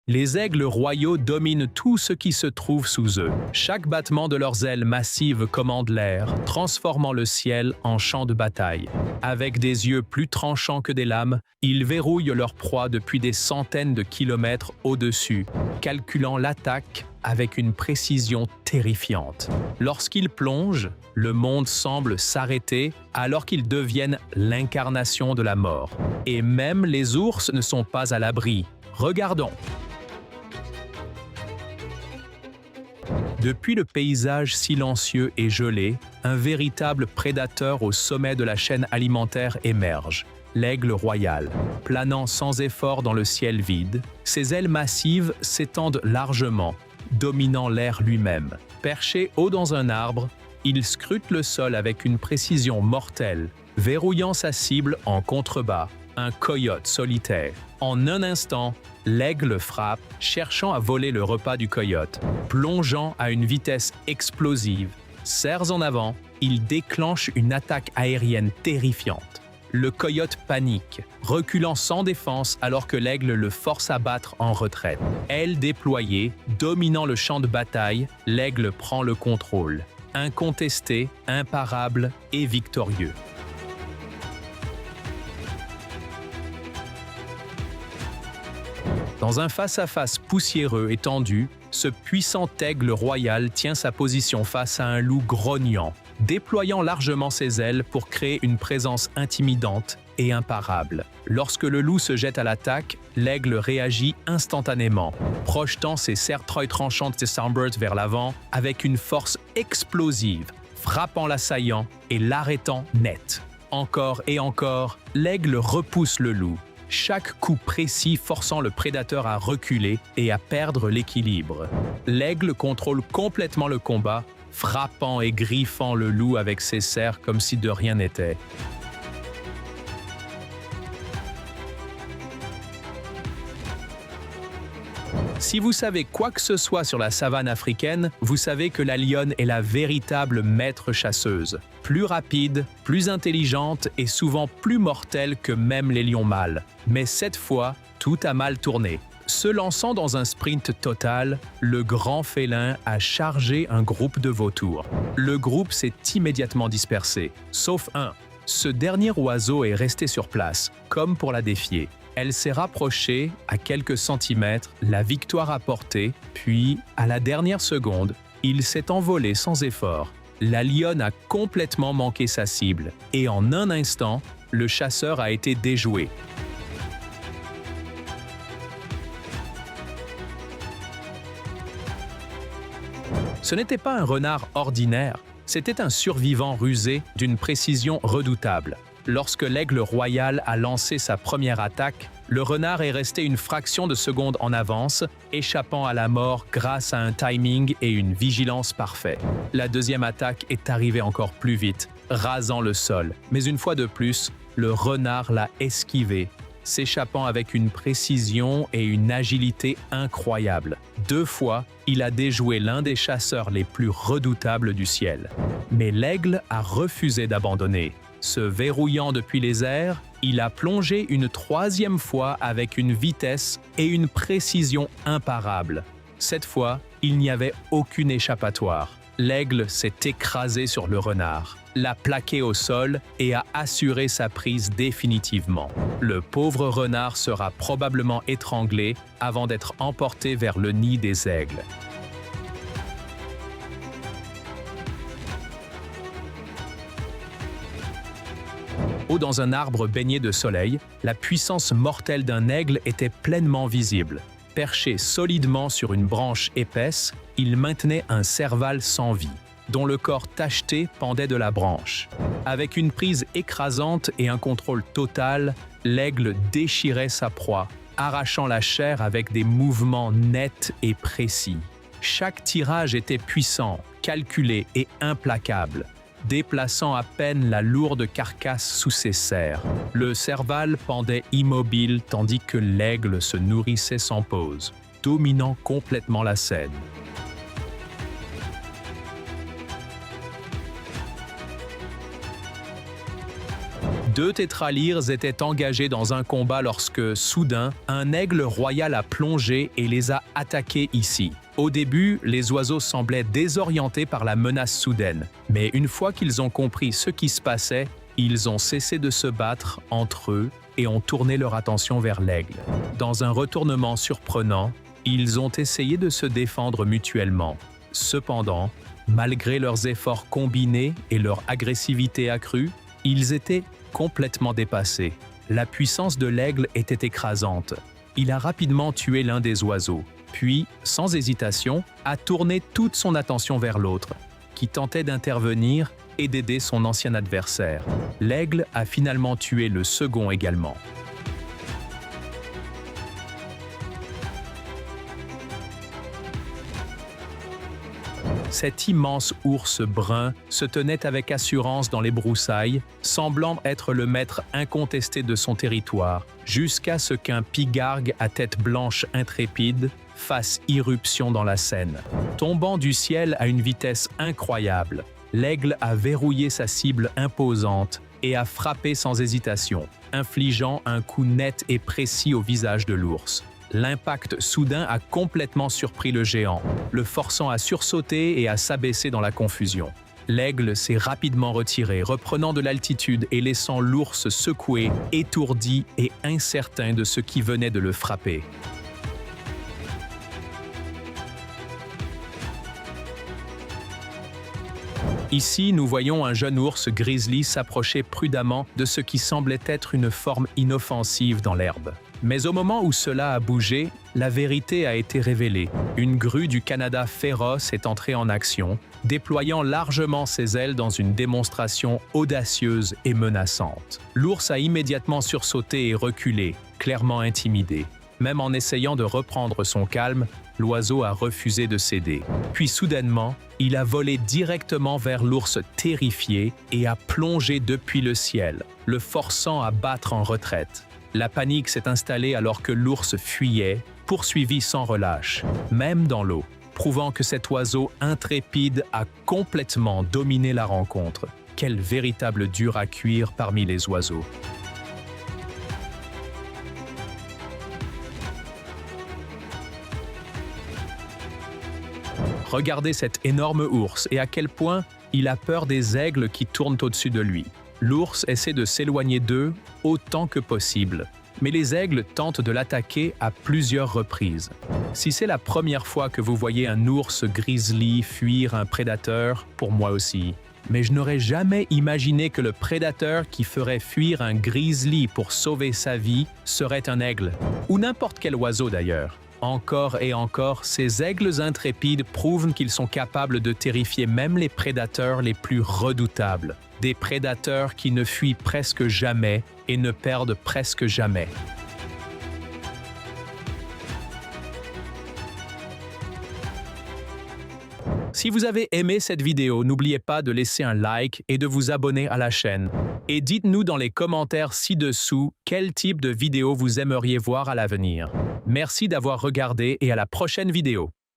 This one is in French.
Les aigles royaux dominent tout ce qui se trouve sous eux. Chaque battement de leurs ailes massives commande l'air, transformant le ciel en champ de bataille. Avec des yeux plus tranchants que des lames, ils verrouillent leur proie depuis des centaines de kilomètres au-dessus, calculant l'attaque avec une précision terrifiante. Lorsqu'ils plongent, le monde semble s'arrêter alors qu'ils deviennent l'incarnation de la mort. Et même les ours ne sont pas à l'abri. Regardons. Depuis le paysage silencieux et gelé, un véritable prédateur au sommet de la chaîne alimentaire émerge, l'aigle royal. Planant sans effort dans le ciel vide, ses ailes massives s'étendent largement, dominant l'air lui-même. Perché haut dans un arbre, il scrute le sol avec une précision mortelle, verrouillant sa cible en contrebas, un coyote solitaire. En un instant, l'aigle frappe, cherchant à voler le repas du coyote. Plongeant à une vitesse explosive, serre en avant, il déclenche une attaque aérienne terrifiante. Le coyote panique, reculant sans défense alors que l'aigle le force à battre en retraite. Ailes déployées, dominant le champ de bataille, l'aigle prend le contrôle. Incontesté, imparable et victorieux. Dans un face-à-face poussiéreux et tendu, ce puissant aigle royal tient sa position face à un loup grognant, déployant largement ses ailes pour créer une présence intimidante et imparable. Lorsque le loup se jette à l'attaque, l'aigle réagit instantanément, projetant ses serre-treuils tranchantes et Soundbirds vers l'avant avec une force explosive, frappant l'assaillant et l'arrêtant net. Encore et encore, l'aigle repousse le loup, chaque coup précis forçant le prédateur à reculer et à perdre l'équilibre. L'aigle contrôle complètement le combat, frappant et griffant le loup avec ses serres comme si de rien n'était. Si vous savez quoi que ce soit sur la savane africaine, vous savez que la lionne est la véritable maître chasseuse. Plus rapide, plus intelligente et souvent plus mortelle que même les lions mâles. Mais cette fois, tout a mal tourné. Se lançant dans un sprint total, le grand félin a chargé un groupe de vautours. Le groupe s'est immédiatement dispersé, sauf un. Ce dernier oiseau est resté sur place, comme pour la défier. Elle s'est rapprochée à quelques centimètres, la victoire à portée, puis, à la dernière seconde, il s'est envolé sans effort. La lionne a complètement manqué sa cible, et en un instant, le chasseur a été déjoué. Ce n'était pas un renard ordinaire, c'était un survivant rusé d'une précision redoutable. Lorsque l'aigle royal a lancé sa première attaque, le renard est resté une fraction de seconde en avance, échappant à la mort grâce à un timing et une vigilance parfaits. La deuxième attaque est arrivée encore plus vite, rasant le sol. Mais une fois de plus, le renard l'a esquivé, s'échappant avec une précision et une agilité incroyables. 2 fois, il a déjoué l'un des chasseurs les plus redoutables du ciel. Mais l'aigle a refusé d'abandonner. Se verrouillant depuis les airs, il a plongé une 3e fois avec une vitesse et une précision imparables. Cette fois, il n'y avait aucune échappatoire. L'aigle s'est écrasé sur le renard, l'a plaqué au sol et a assuré sa prise définitivement. Le pauvre renard sera probablement étranglé avant d'être emporté vers le nid des aigles. Haut dans un arbre baigné de soleil, la puissance mortelle d'un aigle était pleinement visible. Perché solidement sur une branche épaisse, il maintenait un serval sans vie, dont le corps tacheté pendait de la branche. Avec une prise écrasante et un contrôle total, l'aigle déchirait sa proie, arrachant la chair avec des mouvements nets et précis. Chaque tirage était puissant, calculé et implacable, déplaçant à peine la lourde carcasse sous ses serres. Le serval pendait immobile tandis que l'aigle se nourrissait sans pause, dominant complètement la scène. 2 tétralyres étaient engagés dans un combat lorsque, soudain, un aigle royal a plongé et les a attaqués ici. Au début, les oiseaux semblaient désorientés par la menace soudaine, mais une fois qu'ils ont compris ce qui se passait, ils ont cessé de se battre entre eux et ont tourné leur attention vers l'aigle. Dans un retournement surprenant, ils ont essayé de se défendre mutuellement. Cependant, malgré leurs efforts combinés et leur agressivité accrue, ils étaient complètement dépassés. La puissance de l'aigle était écrasante. Il a rapidement tué l'un des oiseaux, puis, sans hésitation, a tourné toute son attention vers l'autre, qui tentait d'intervenir et d'aider son ancien adversaire. L'aigle a finalement tué le second également. Cet immense ours brun se tenait avec assurance dans les broussailles, semblant être le maître incontesté de son territoire, jusqu'à ce qu'un pigargue à tête blanche intrépide fasse irruption dans la scène. Tombant du ciel à une vitesse incroyable, l'aigle a verrouillé sa cible imposante et a frappé sans hésitation, infligeant un coup net et précis au visage de l'ours. L'impact soudain a complètement surpris le géant, le forçant à sursauter et à s'abaisser dans la confusion. L'aigle s'est rapidement retiré, reprenant de l'altitude et laissant l'ours secoué, étourdi et incertain de ce qui venait de le frapper. Ici, nous voyons un jeune ours grizzly s'approcher prudemment de ce qui semblait être une forme inoffensive dans l'herbe. Mais au moment où cela a bougé, la vérité a été révélée. Une grue du Canada féroce est entrée en action, déployant largement ses ailes dans une démonstration audacieuse et menaçante. L'ours a immédiatement sursauté et reculé, clairement intimidé. Même en essayant de reprendre son calme, l'oiseau a refusé de céder. Puis soudainement, il a volé directement vers l'ours terrifié et a plongé depuis le ciel, le forçant à battre en retraite. La panique s'est installée alors que l'ours fuyait, poursuivi sans relâche, même dans l'eau, prouvant que cet oiseau intrépide a complètement dominé la rencontre. Quel véritable dur à cuire parmi les oiseaux! Regardez cet énorme ours et à quel point il a peur des aigles qui tournent au-dessus de lui. L'ours essaie de s'éloigner d'eux autant que possible, mais les aigles tentent de l'attaquer à plusieurs reprises. Si c'est la première fois que vous voyez un ours grizzly fuir un prédateur, pour moi aussi, mais je n'aurais jamais imaginé que le prédateur qui ferait fuir un grizzly pour sauver sa vie serait un aigle, ou n'importe quel oiseau d'ailleurs. Encore et encore, ces aigles intrépides prouvent qu'ils sont capables de terrifier même les prédateurs les plus redoutables. Des prédateurs qui ne fuient presque jamais et ne perdent presque jamais. Si vous avez aimé cette vidéo, n'oubliez pas de laisser un like et de vous abonner à la chaîne. Et dites-nous dans les commentaires ci-dessous quel type de vidéo vous aimeriez voir à l'avenir. Merci d'avoir regardé et à la prochaine vidéo.